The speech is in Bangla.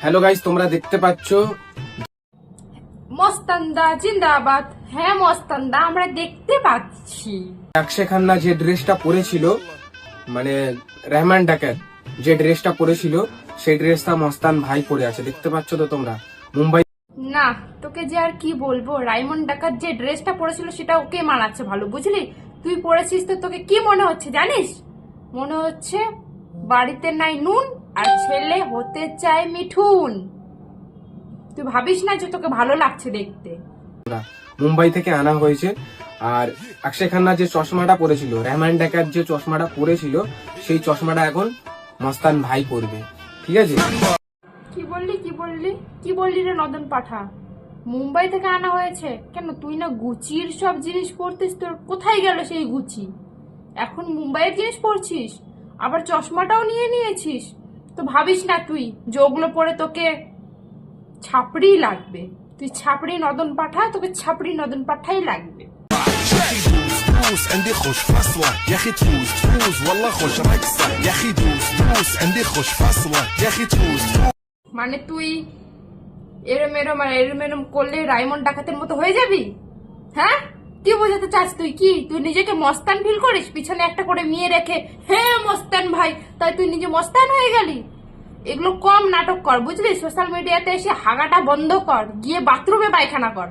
হ্যালো গাইস, তোমরা দেখতে পাচ্ছ মস্তানদা জিন্দাবাদ। হ্যাঁ মস্তানদা, আমরা দেখতে পাচ্ছি। অক্ষয় খান্না যে ড্রেসটা পরেছিল, মানে রহমান ডাকাত যে ড্রেসটা পরেছিল, সেই ড্রেসটা মস্তান ভাই পরে আছে। দেখতে পাচ্ছ তো তোমরা? মুম্বাই না, তোকে যে আর কি বলবো, রাইমন্ড ডাকাত যে ড্রেসটা পরেছিল সেটা ওকে মানাচ্ছে ভালো, বুঝলি? তুই পরেছিস তো তোকে কি মনে হচ্ছে জানিস? মনে হচ্ছে বাড়িতে নাই নুন আর ছেলে হতে চায় মিঠুন। তুই ভাবিস না যে তোকে ভালো লাগছে দেখতে। মুম্বাই থেকে আনা হয়েছে। আর অক্ষয় খান্না যে চশমাটা পরেছিল, রহমান ডাকাত যে চশমাটা পরেছিল, সেই চশমাটা এখন মস্তান ভাই পরবে। ঠিক আছে? কি বললি কি বললি কি বললি রে নদন পাঠা? মুম্বাই থেকে আনা হয়েছে কেন? তুই না গুচির সব জিনিস পরতিস, তোর কোথায় গেল সেই গুচি? এখন মুম্বাইয়ের জিনিস পরছিস, আবার চশমাটাও নিয়ে নিয়েছিস। তো ভাবিস না তুই যে ওগুলো পরে তোকে ছাপড়ি লাগবে। তুই ছাপড়ি নদন পাঠা, তোকে ছাপড়ি নদন পাঠাই লাগবে। دوس عندي خوش فصلة يا اخي تفوز والله خوش رقصة يا اخي دوس عندي خوش فصلة يا اخي تفوز মানে তুই এরম এরম আর এরম এরম করলে রাইমন্ড ডাকাতের মতো হয়ে যাবি? হ্যাঁ, কি বোঝাতে চাস তুই? কি তুই নিজেকে মস্তান ফিল করিস? পিছনে একটা করে মেয়ে রেখে হ্যাঁ মস্তান ভাই, তাই তুই নিজে মস্তান হয়ে গেলি? এগুলো কম নাটক কর, বুঝলি? সোশ্যাল মিডিয়াতে এসে হাগাটা বন্ধ কর, গিয়ে বাথরুমে পায়খানা কর।